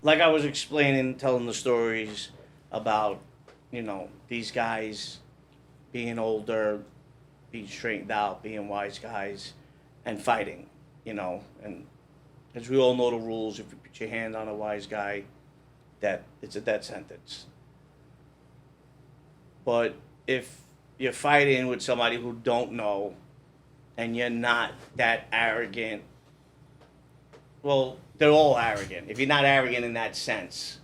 like I was explaining, telling the stories about, these guys being older, being straightened out, being wise guys, and fighting, and as we all know the rules, if you put your hand on a wise guy, that it's a death sentence. But if you're fighting with somebody who don't know, and you're not that arrogant, well, they're all arrogant. If you're not arrogant in that sense,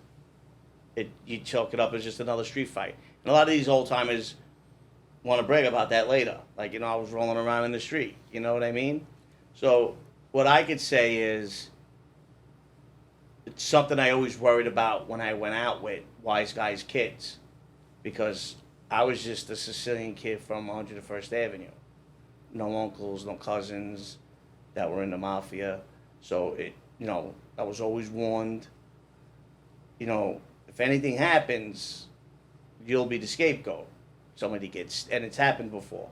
you chalk it up as just another street fight. And a lot of these old timers want to brag about that later. Like, I was rolling around in the street. You know what I mean? So what I could say is it's something I always worried about when I went out with wise guys' kids, because I was just a Sicilian kid from 101st Avenue. No uncles, no cousins that were in the mafia. So I was always warned, if anything happens, you'll be the scapegoat. Somebody gets, and it's happened before.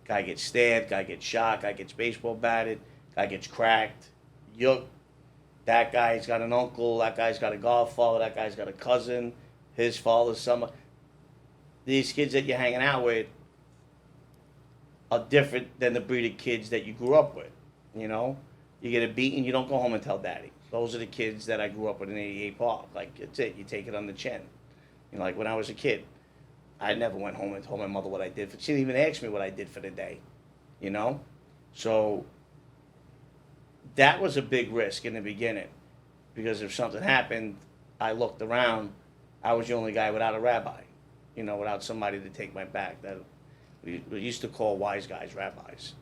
Guy gets stabbed, guy gets shot, guy gets baseball batted, guy gets cracked. That guy's got an uncle, that guy's got a godfather, that guy's got a cousin, his father's somebody. These kids that you're hanging out with are different than the breed of kids that you grew up with. You get a beating, you don't go home and tell daddy. Those are the kids that I grew up with in 88 Park. Like, it's it. You take it on the chin. Like when I was a kid, I never went home and told my mother what I did. She didn't even ask me what I did for the day. So that was a big risk in the beginning, because if something happened, I looked around, I was the only guy without a rabbi, without somebody to take my back. That we used to call wise guys rabbis,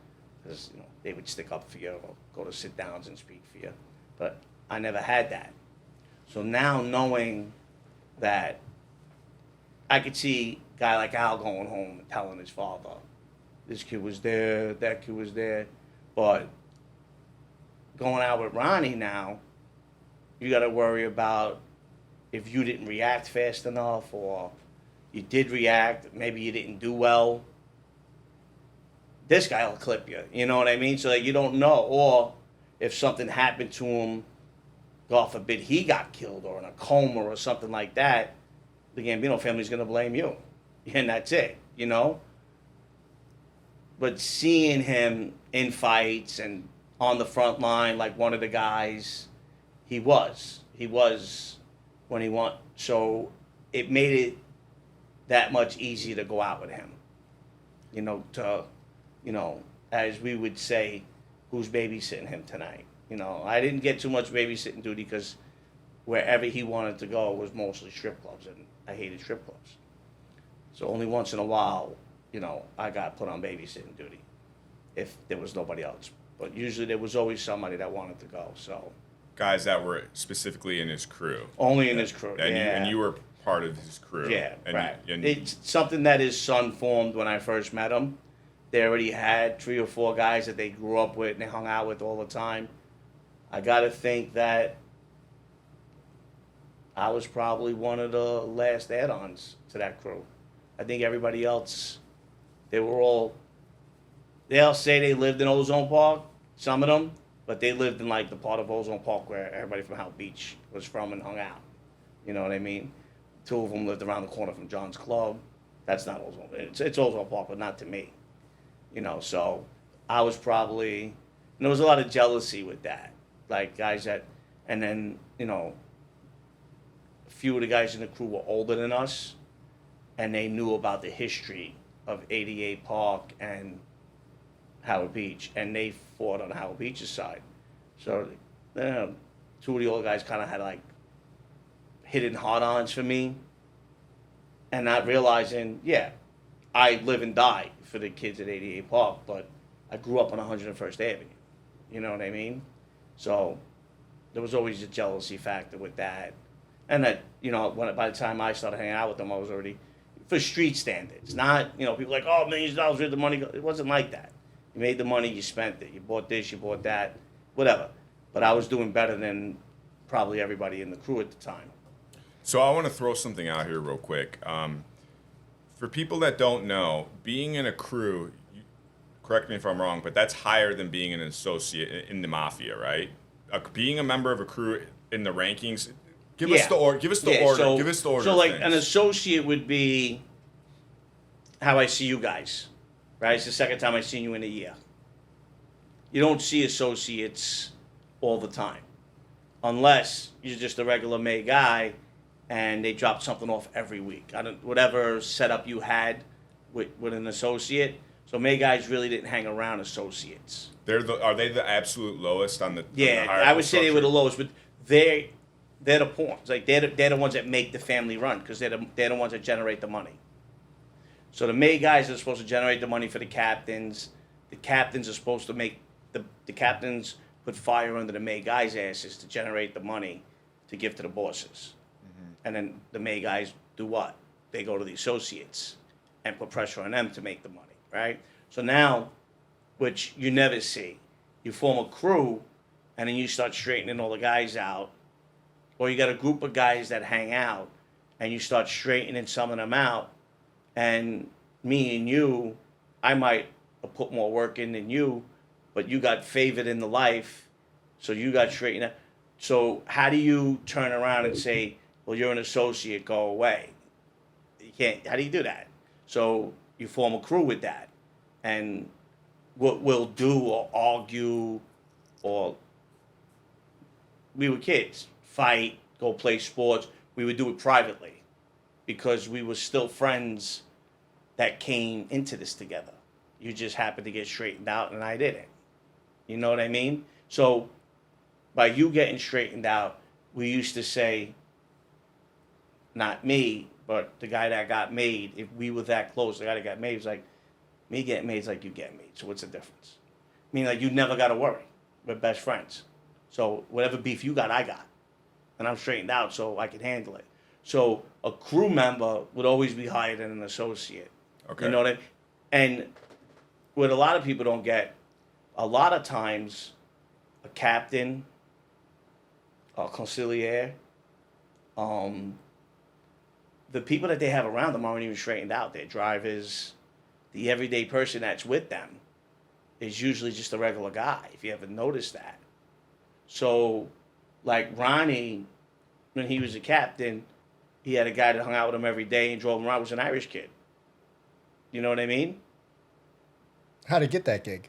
because they would stick up for you or go to sit downs and speak for you. But I never had that. So now knowing that, I could see a guy like Al going home and telling his father, this kid was there, that kid was there. But going out with Ronnie now, you got to worry about if you didn't react fast enough, or you did react, maybe you didn't do well. This guy will clip you, you know what I mean? So that you don't know. Or if something happened to him, God forbid he got killed or in a coma or something like that, the Gambino family's going to blame you. And that's it, But seeing him in fights and on the front line, like one of the guys, he was when he won. So it made it that much easier to go out with him. As we would say, who's babysitting him tonight? I didn't get too much babysitting duty because wherever he wanted to go was mostly strip clubs, and I hated strip clubs. So only once in a while, I got put on babysitting duty if there was nobody else. But usually there was always somebody that wanted to go. So guys that were specifically in his crew. Only in his crew, and you were part of his crew. Yeah, and right. And it's something that his son formed when I first met him. They already had 3 or 4 guys that they grew up with and they hung out with all the time. I got to think that I was probably one of the last add-ons to that crew. I think everybody else, they'll say they lived in Ozone Park, some of them, but they lived in like the part of Ozone Park where everybody from Howard Beach was from and hung out. You know what I mean? 2 of them lived around the corner from John's Club. That's not Ozone. It's Ozone Park, but not to me. So I was probably, and there was a lot of jealousy with that. Like guys that, and then, a few of the guys in the crew were older than us, and they knew about the history of 88 Park and Howard Beach, and they fought on Howard Beach's side. So 2 of the old guys kind of had like hidden hard-ons for me, and not realizing, I live and die for the kids at 88 Park, but I grew up on 101st Avenue. You know what I mean? So there was always a jealousy factor with that. And that, by the time I started hanging out with them, I was already, for street standards. Not, people like, oh, millions of dollars, where'd the money go? It wasn't like that. You made the money, you spent it. You bought this, you bought that, whatever. But I was doing better than probably everybody in the crew at the time. So I want to throw something out here real quick. For people that don't know, being in a crew, correct me if I'm wrong, but that's higher than being an associate in the mafia, right? Being a member of a crew in the rankings Give us the order. Give us the order. So, Give us the order. So, of like, things. an associate would be how I see you guys, right? It's the second time I've seen you in a year. You don't see associates all the time, unless you're just a regular May guy, and they drop something off every week. Whatever setup you had with an associate. So May guys really didn't hang around associates. Are they the absolute lowest on the? Yeah, on the I would say they were the structure? lowest, but they're the pawns. Like they're the ones that make the family run because they're the ones that generate the money. So the May guys are supposed to generate the money for the captains. The captains are supposed to make the captains put fire under the May guys' asses to generate the money to give to the bosses. Mm-hmm. And then the May guys do what? They go to the associates and put pressure on them to make the money, right? So now, which you never see, you form a crew and then you start straightening all the guys out. Or you got a group of guys that hang out and you start straightening some of them out. And me and you, I might have put more work in than you, but you got favored in the life, so you got straightened out. So how do you turn around and say, well, you're an associate, go away? You can't. How do you do that? So you form a crew with that. And what we'll do or argue or we were kids, fight, go play sports. We would do it privately because we were still friends that came into this together. You just happened to get straightened out and I didn't. You know what I mean? So by you getting straightened out, we used to say, not me, but the guy that got made, if we were that close, the guy that got made was like, me getting made is like you getting made. So what's the difference? I mean, like you never got to worry. We're best friends. So whatever beef you got, I got. And I'm straightened out so I can handle it. So a crew member would always be higher than an associate. Okay. You know what I mean? And what a lot of people don't get, a lot of times a captain, a conciliere, the people that they have around them aren't even straightened out. They're drivers. The everyday person that's with them is usually just a regular guy, if you ever noticed that. So, like Ronnie, when he was a captain, he had a guy that hung out with him every day and drove him around, was an Irish kid. You know what I mean? How to get that gig?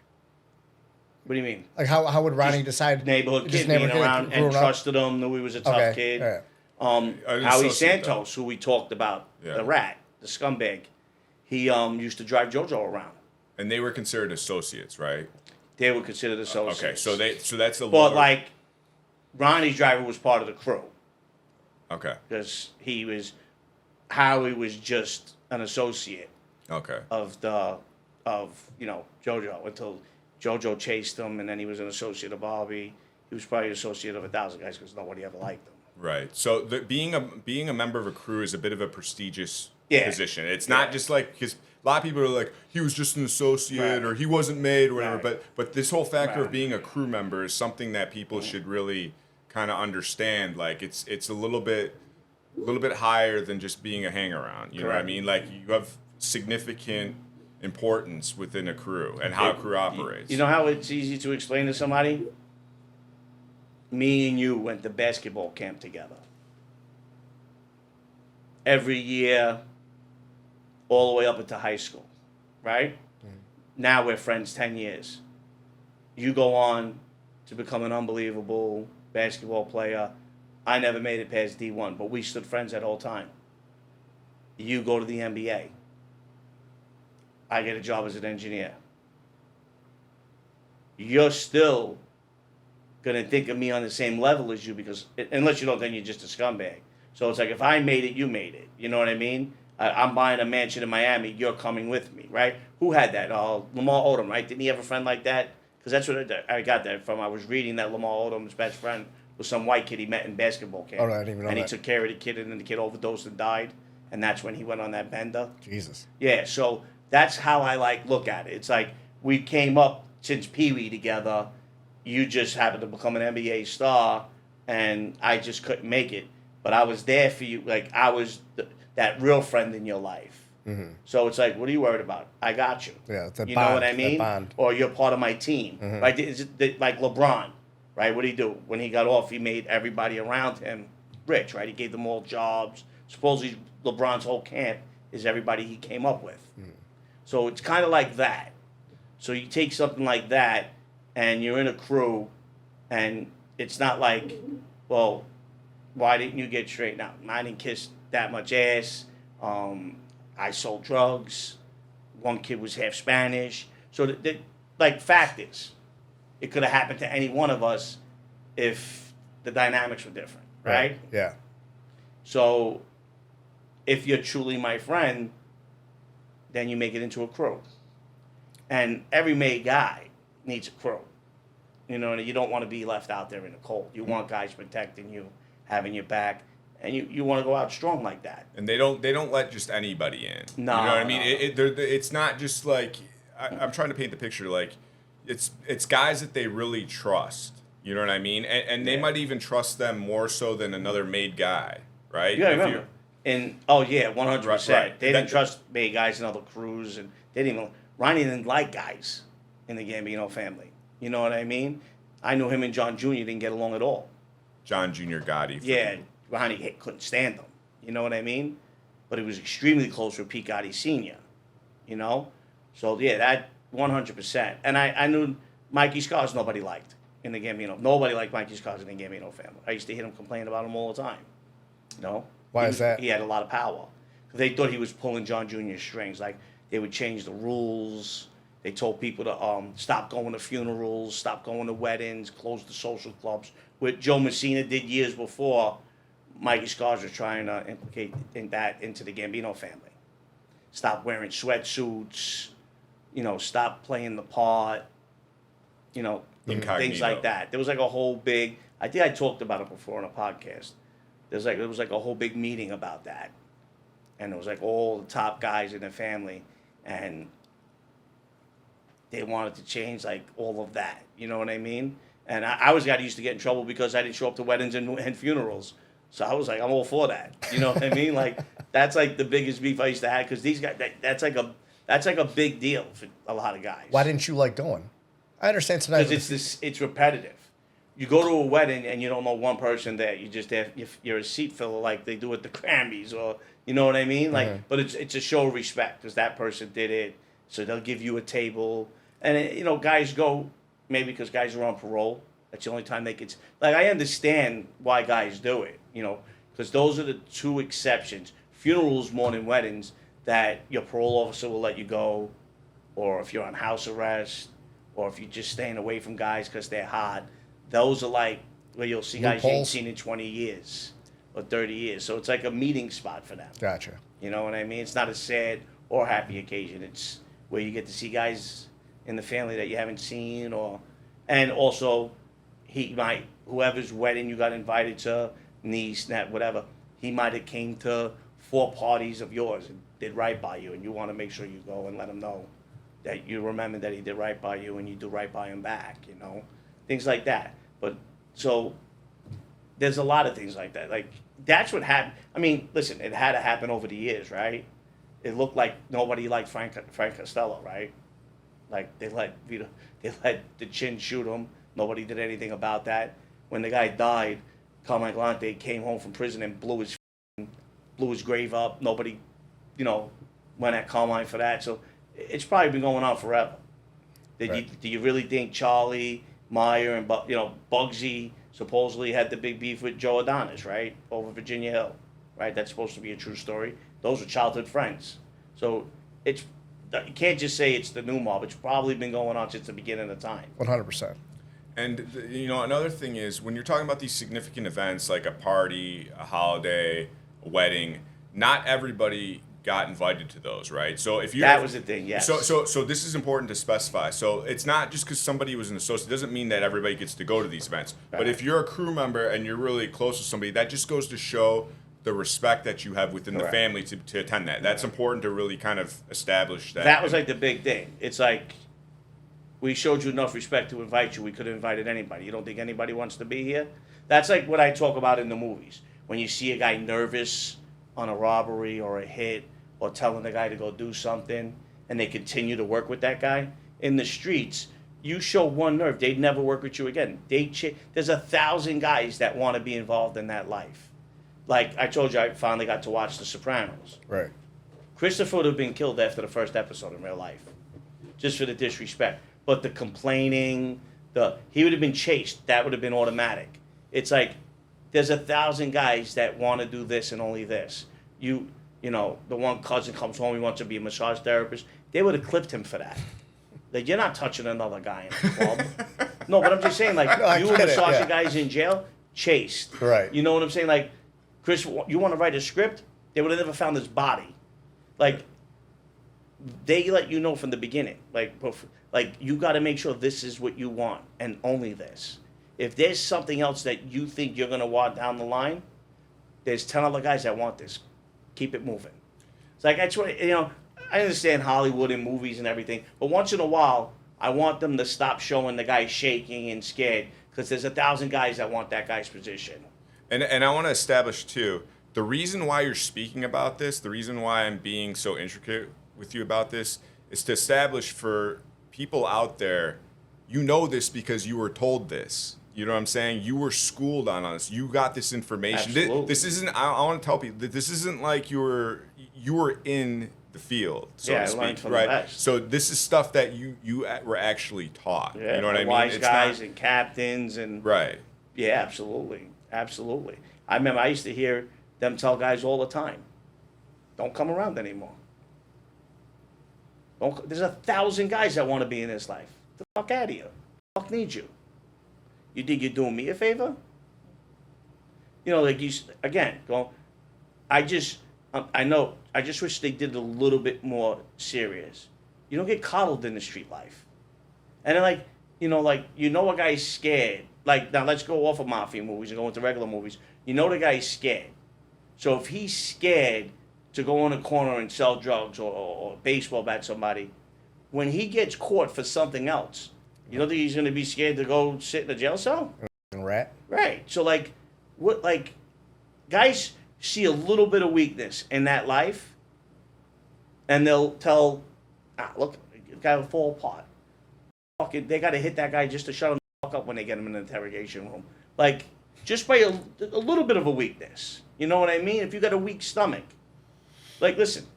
What do you mean? Like how would Ronnie decide? Neighborhood just kid being neighborhood around growing and up? trusted him, knew he was a tough Okay, kid. all right. Howie associate Santos, who we talked about, Yeah. the rat, the scumbag, he used to drive JoJo around. And they were considered associates, right? They were considered associates. Okay, so that's the. But lower- like, Ronnie's driver was part of the crew Okay. because Howie was just an associate Okay. of JoJo until JoJo chased him, and then he was an associate of Bobby. He was probably an associate of 1,000 guys because nobody ever liked him. Right. So being a member of a crew is a bit of a prestigious Yeah. position. It's not just like because a lot of people are like he was just an associate Right. or he wasn't made or whatever. Right. But this whole factor of Right. being a crew member is something that people should really kind of understand. Like it's a little bit higher than just being a hang around. You know what I Correct. mean? Like you have significant importance within a crew and how a crew operates. You know how it's easy to explain to somebody? Me and you went to basketball camp together. Every year, all the way up into high school, right? Now we're friends 10 years. You go on to become an unbelievable basketball player. I never made it past D1, but we stood friends that whole time. You go to the NBA. I get a job as an engineer. You're still going to think of me on the same level as you because, unless you don't, then you're just a scumbag. So it's like, if I made it, you made it. You know what I mean? I'm buying a mansion in Miami. You're coming with me, right? Who had that? Lamar Odom, right? Didn't he have a friend like that? Because that's what I got that from. I was reading that Lamar Odom's best friend was some white kid he met in basketball camp. Oh, no, I didn't even know and he that. took care of the kid, and then the kid overdosed and died. And that's when he went on that bender. Jesus. Yeah, so that's how I look at it. It's like we came up since Pee Wee together. You just happened to become an NBA star, and I just couldn't make it. But I was there for you. Like I was that real friend in your life. Mm-hmm. So it's like, what are you worried about? I got you. Yeah, it's a you bond. know what I That mean? bond. Or you're part of my team. Mhm. Right? Is it like LeBron? Right? What did he do when he got off? He made everybody around him rich, right? He gave them all jobs. Supposedly LeBron's whole camp is everybody he came up with. So it's kind of like that. So you take something like that, and you're in a crew, and it's not like, well, why didn't you get straightened out? I didn't kiss that much ass. I sold drugs. One kid was half Spanish. So, like, fact is, it could have happened to any one of us if the dynamics were different, right? Yeah. So, if you're truly my friend, then you make it into a crew. And every made guy needs a crew. You know, you don't want to be left out there in the cold. You want guys protecting you, having your back, and you want to go out strong like that. And they don't let just anybody in. No, you know what I mean? no. It's not just like I'm trying to paint the picture like it's guys that they really trust. You know what I mean? And they might even trust them more so than another made guy, right? You gotta remember. And 100%. Right. They didn't trust made guys in other crews, and they didn't even. Ronnie didn't like guys in the Gambino family. You know what I mean? I knew him and John Jr. didn't get along at all. John Jr. Gotti. Yeah, Ronnie couldn't stand him. You know what I mean? But he was extremely close with Pete Gotti Sr. You know? So, yeah, that 100%. And I knew Mikey Scars nobody liked in the Gambino. Nobody liked Mikey Scars in the Gambino family. I used to hear him complain about him all the time. You know? Why is that? He had a lot of power. They thought he was pulling John Jr.'s strings. Like, they would change the rules. They told people to stop going to funerals, stop going to weddings, close the social clubs. What Joe Messina did years before, Mikey Scars was trying to implicate into the Gambino family. Stop wearing sweatsuits, stop playing the part, Incognito. things like that. There was like a whole big, I think I talked about it before on a podcast. There was like a whole big meeting about that. And it was like all the top guys in the family, and they wanted to change like all of that. You know what I mean? And I was got used to get in trouble because I didn't show up to weddings and funerals. So I was like, I'm all for that. You know what I mean? Like, that's like the biggest beef I used to have, because these guys, that's like a big deal for a lot of guys. Why didn't you like going? I understand tonight. Because it's repetitive. You go to a wedding and you don't know one person there. You just have, you're a seat filler like they do at the Grammys, or you know what I mean? Like, but it's a show of respect because that person did it. So they'll give you a table, and guys go maybe because guys are on parole. That's the only time they could. Like, I understand why guys do it, because those are the two exceptions. Funerals more than weddings, that your parole officer will let you go, or if you're on house arrest, or if you're just staying away from guys because they're hot. Those are like where you'll see guys you ain't seen in 20 years or 30 years. So it's like a meeting spot for them. Gotcha. You know what I mean? It's not a sad or happy occasion. It's where you get to see guys in the family that you haven't seen, and also whoever's wedding you got invited to, niece, whatever, he might have came to 4 parties of yours and did right by you, and you want to make sure you go and let him know that you remember that he did right by you and you do right by him back, things like that. But so there's a lot of things like that. Like, that's what happened. I mean, listen, it had to happen over the years, right? It looked like nobody liked Frank Costello, right? Like, they let the Chin shoot him. Nobody did anything about that. When the guy died, Carmine Galante came home from prison and blew his grave up. Nobody, went at Carmine for that. So it's probably been going on forever. Do you really think Charlie Meyer and Bugsy supposedly had the big beef with Joe Adonis, right, over Virginia Hill, right? That's supposed to be a true story. Those were childhood friends. So you can't just say it's the new mob. It's probably been going on since the beginning of time. 100%. And another thing is, when you're talking about these significant events like a party, a holiday, a wedding, not everybody got invited to those, right? So if you that was the thing, yes. So this is important to specify. So it's not just because somebody was an associate, doesn't mean that everybody gets to go to these events. Right. But if you're a crew member and you're really close to somebody, that just goes to show the respect that you have within the family to attend that. That's important to really kind of establish that. That was like the big thing. It's like, we showed you enough respect to invite you. We could have invited anybody. You don't think anybody wants to be here? That's like what I talk about in the movies. When you see a guy nervous on a robbery or a hit, or telling the guy to go do something, and they continue to work with that guy, in the streets, you show one nerve, they'd never work with you again. There's 1,000 guys that want to be involved in that life. like I told you, I finally got to watch The Sopranos. Right. Christopher would have been killed after the first episode in real life, just for the disrespect. But the complaining, he would have been chased. That would have been automatic. It's like there's 1,000 guys that want to do this and only this. You know, the one cousin comes home, he wants to be a massage therapist. They would have clipped him for that. Like, you're not touching another guy in the club. No, but I'm just saying, like, No, you were massaging yeah. guys in jail, chased. Right. You know what I'm saying? Like, Chris, you want to write a script? They would have never found his body. Like, they let you know from the beginning. Like you got to make sure this is what you want and only this. If there's something else that you think you're going to want down the line, there's 10 other guys that want this. Keep it moving. It's like, that's what, I understand Hollywood and movies and everything, but once in a while, I want them to stop showing the guy shaking and scared, because there's 1,000 guys that want that guy's position. And I want to establish, too, the reason why you're speaking about this, the reason why I'm being so intricate with you about this, is to establish for people out there, you know this because you were told this. You know what I'm saying? You were schooled on this. You got this information. Absolutely. This isn't, I want to tell people, that this isn't like you were in the field, so to speak, I learned from right? the best. So this is stuff that you were actually taught. Yeah, you know what I mean? Wise It's guys not, and captains and right. Yeah, absolutely. I remember I used to hear them tell guys all the time, "Don't come around anymore." There's 1,000 guys that want to be in this life. The fuck out of here. The fuck needs you. You think you're doing me a favor? Like you again. I know. I just wish they did it a little bit more serious. You don't get coddled in the street life. And then a guy's scared. Like, now let's go off of mafia movies and go into regular movies. The guy's scared. So if he's scared to go in a corner and sell drugs or baseball bat somebody, when he gets caught for something else, you don't think he's going to be scared to go sit in a jail cell? Rat. Right. So guys see a little bit of weakness in that life, and they'll tell, look, the guy will fall apart. Fucking, they got to hit that guy just to shut him the fuck up when they get him in the interrogation room. Like, just by a little bit of a weakness. You know what I mean? If you got a weak stomach. Like, listen,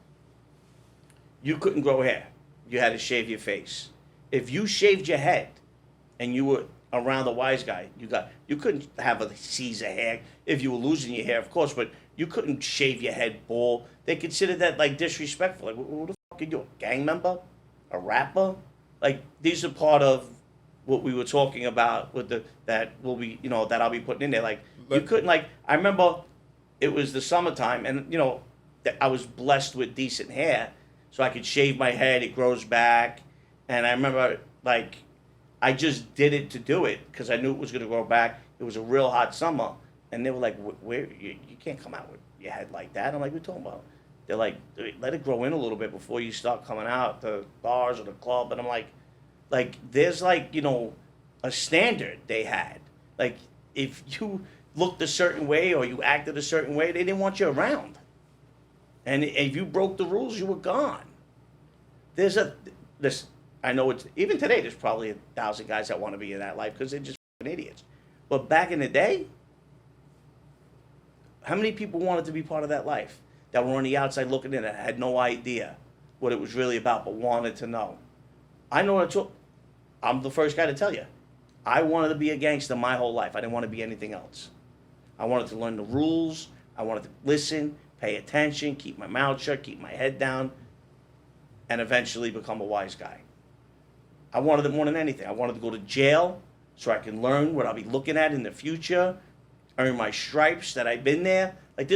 you couldn't grow hair. You had to shave your face. If you shaved your head and you were around a wise guy, you couldn't have a Caesar hair if you were losing your hair, of course, but you couldn't shave your head bald. They considered that like disrespectful. Like, who the fuck are you? A gang member? A rapper? Like, these are part of what we were talking about with that I'll be putting in there. Like, you couldn't, like, I remember it was the summertime, and I was blessed with decent hair, so I could shave my head. It grows back, and I remember like I just did it to do it because I knew it was going to grow back. It was a real hot summer, and they were like, "Where you can't come out with your head like that." I'm like, "What are you talking about?" They're like, "Let it grow in a little bit before you start coming out the bars or the club." And I'm like there's a standard they had. Like, if you looked a certain way or you acted a certain way, they didn't want you around. And if you broke the rules, you were gone. I know it's, even today, there's probably 1,000 guys that want to be in that life because they're just idiots. But back in the day, how many people wanted to be part of that life that were on the outside looking in and had no idea what it was really about, but wanted to know? I know I'm the first guy to tell you. I wanted to be a gangster my whole life. I didn't want to be anything else. I wanted to learn the rules. I wanted to listen, pay attention, keep my mouth shut, keep my head down, and eventually become a wise guy. I wanted it more than anything. I wanted to go to jail so I can learn what I'll be looking at in the future, earn my stripes that I've been there. Like,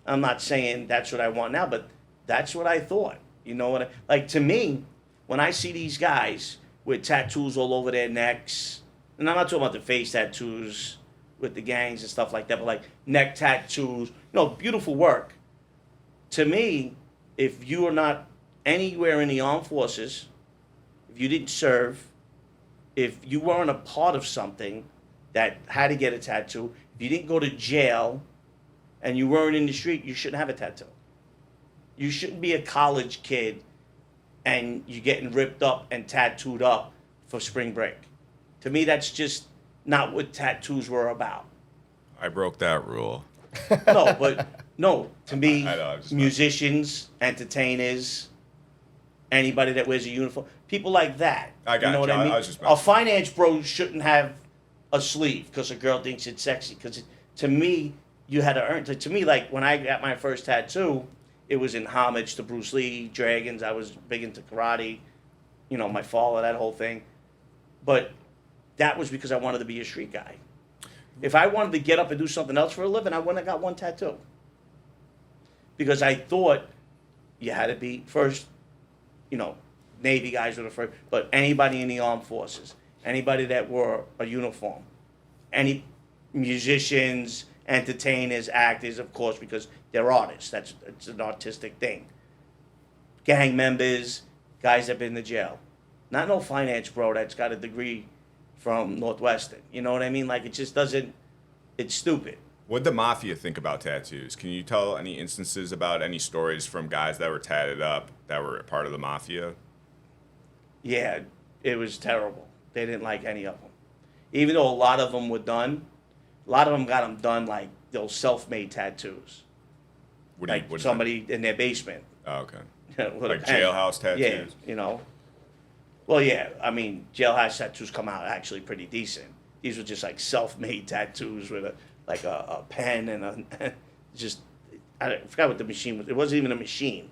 I'm not saying that's what I want now, but that's what I thought. You know what? Like, to me, when I see these guys with tattoos all over their necks, and I'm not talking about the face tattoos with the gangs and stuff like that, but like neck tattoos, beautiful work. To me, if you are not anywhere in the armed forces, if you didn't serve, if you weren't a part of something that had to get a tattoo, if you didn't go to jail and you weren't in the street, you shouldn't have a tattoo. You shouldn't be a college kid and you're getting ripped up and tattooed up for spring break. To me, that's just not what tattoos were about. I broke that rule. No, but no. To me, I know, I'm just musicians, entertainers, anybody that wears a uniform, people like that. I got you know what you. I mean? I was just A finance bro shouldn't have a sleeve because a girl thinks it's sexy. Because to me, you had to earn. To me, like when I got my first tattoo, it was in homage to Bruce Lee, Dragons. I was big into karate. You know, my father, that whole thing. But that was because I wanted to be a street guy. If I wanted to get up and do something else for a living, I wouldn't have got one tattoo. Because I thought you had to be first, you know, Navy guys were the first, but anybody in the armed forces, anybody that wore a uniform, any musicians, entertainers, actors, of course, because they're artists. It's an artistic thing. Gang members, guys that been to jail. Not no finance bro that's got a degree from Northwestern. You know what I mean? Like, it just doesn't, it's stupid. What'd the Mafia think about tattoos? Can you tell any instances about any stories from guys that were tatted up that were part of the Mafia? Yeah, it was terrible. They didn't like any of them. Even though a lot of them were done, a lot of them got them done like those self-made tattoos. What Like what is somebody in their basement. that? Oh, okay. with a Like pen. jailhouse tattoos? Yeah, you know. Well, yeah, I mean, jailhouse tattoos come out actually pretty decent. These were just like self-made tattoos with a pen and a just I forgot what the machine was. It wasn't even a machine.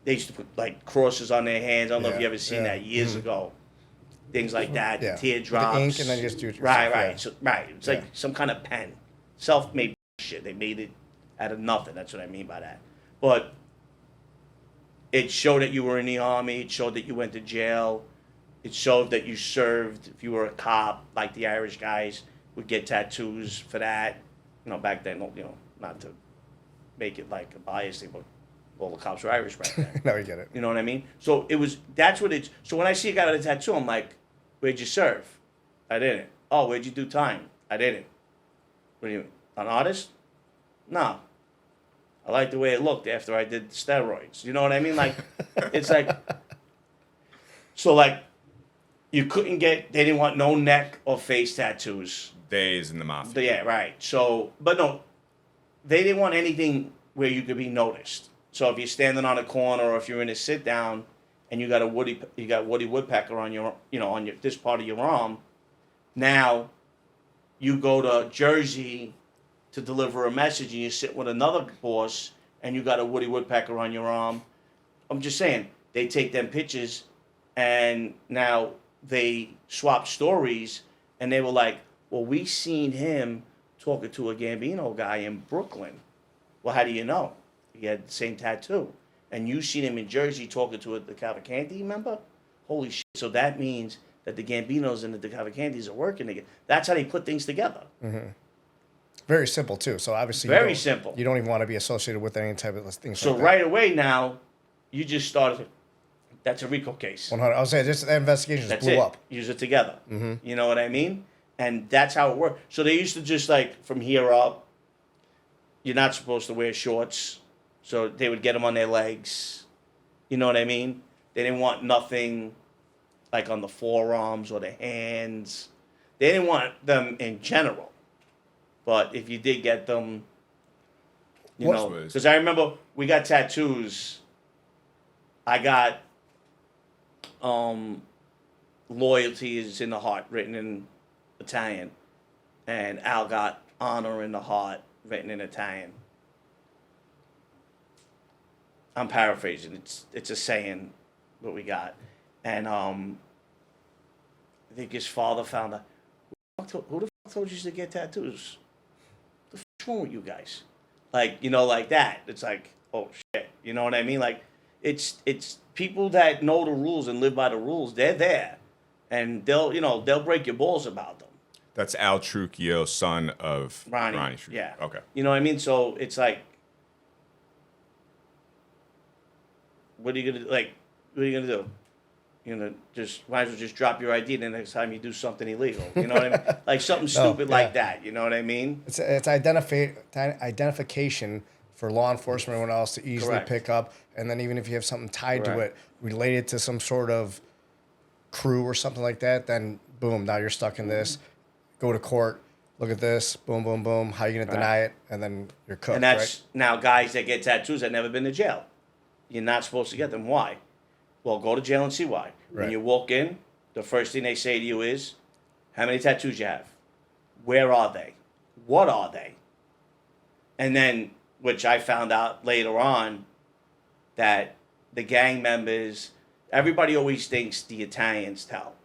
They used to put like crosses on their hands. I don't know if you ever seen that years ago. Things like that, Yeah. teardrops. The ink and then you just do it Right, yourself, right, yeah. so, right. It's like some kind of pen, self-made shit. They made it out of nothing. That's what I mean by that. But it showed that you were in the army. It showed that you went to jail. It showed that you served. If you were a cop, like the Irish guys would get tattoos for that. You know, back then, you know, not to make it like a bias thing, but all the cops were Irish back then. No, you get it. You know what I mean? So that's what it's. So when I see a guy with a tattoo, I'm like, where'd you serve? I didn't. Oh, where'd you do time? I didn't. What do you, an artist? No. I like the way it looked after I did steroids. You know what I mean? Like, it's like, so like, you couldn't get, they didn't want no neck or face tattoos. Days in the Mafia. Yeah, right. So, but no, they didn't want anything where you could be noticed. So if you're standing on a corner or if you're in a sit down and you got Woody Woodpecker on your, you know, on your this part of your arm, now you go to Jersey to deliver a message and you sit with another boss and you got a Woody Woodpecker on your arm. I'm just saying, they take them pictures and now they swap stories and they were like, well, we seen him talking to a Gambino guy in Brooklyn. Well, how do you know? He had the same tattoo. And you seen him in Jersey talking to the Cavalcanti member? Holy shit. So that means that the Gambinos and the Cavalcantis are working together. That's how they put things together. Mm-hmm. Very simple, too. So obviously, Very simple. You don't even want to be associated with any type of things So like that. right away now, you just started. That's a RICO case. 100. I was saying, just that investigation just That's blew it. up. Use it together. Mm-hmm. You know what I mean? And that's how it worked. So they used to just like, from here up, you're not supposed to wear shorts. So they would get them on their legs. You know what I mean? They didn't want nothing like on the forearms or the hands. They didn't want them in general. But if you did get them, you know, because I remember we got tattoos. I got loyalties in the heart written in Italian, and Al got honor in the heart written in Italian. I'm paraphrasing. It's a saying what we got, and I think his father found out who the fuck told you to get tattoos? What's wrong with you guys? Like, you know, like that. It's like, oh shit. You know what I mean? Like, it's people that know the rules and live by the rules. They're there, and they'll break your balls about them. That's Al Trucchio, son of Ronnie. Trucchio. Yeah. Okay. You know what I mean? So it's like, what are you gonna do? You're gonna might as well just drop your ID the next time you do something illegal. You know what I mean? Like something stupid like that. You know what I mean? It's identification for law enforcement or anyone else to easily pick up, and then even if you have something tied to it related to some sort of crew or something like that, then boom, now you're stuck in this. Go to court. look at this, boom, boom, boom. How you gonna deny it? And then you're cooked. And that's right? now guys that get tattoos that never been to jail. You're not supposed to get them. Why? Well, go to jail and see why. When you walk in, the first thing they say to you is, how many tattoos you have? Where are they? What are they? And then, which I found out later on, that the gang members, everybody always thinks the Italians tell.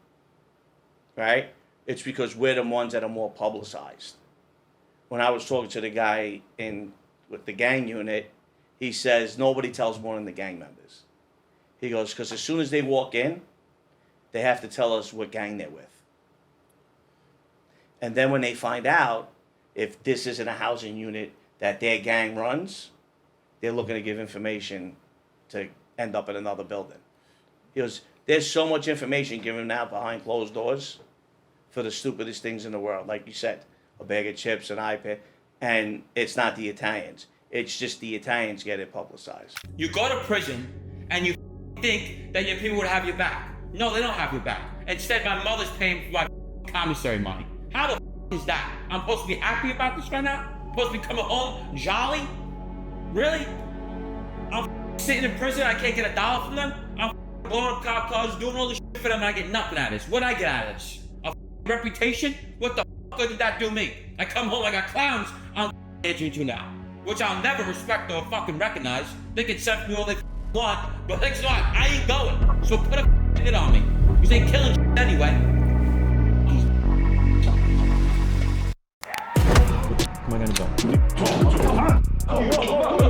Right? It's because we're the ones that are more publicized. When I was talking to the guy with the gang unit, he says nobody tells more than the gang members. He goes, because as soon as they walk in, they have to tell us what gang they're with. And then when they find out if this isn't a housing unit that their gang runs, they're looking to give information to end up in another building. He goes, there's so much information given out behind closed doors for the stupidest things in the world. Like you said, a bag of chips, an iPad, and it's not the Italians. It's just the Italians get it publicized. You go to prison and you think that your people would have your back. No, they don't have your back. Instead, my mother's paying for my commissary money. How the is that? I'm supposed to be happy about this right now? I'm supposed to be coming home jolly? Really? I'm sitting in prison, I can't get $1 from them? I'm blowing up cop cars, doing all this shit for them, and I get nothing out of this. What did I get out of this? A reputation? What the good did that do me? I come home, I got clowns I'm answering to now, which I'll never respect or fucking recognize. They can send me all they want, but thanks a lot, I ain't going. So put a hit on me. You ain't killing shit anyway. Where am I gonna go?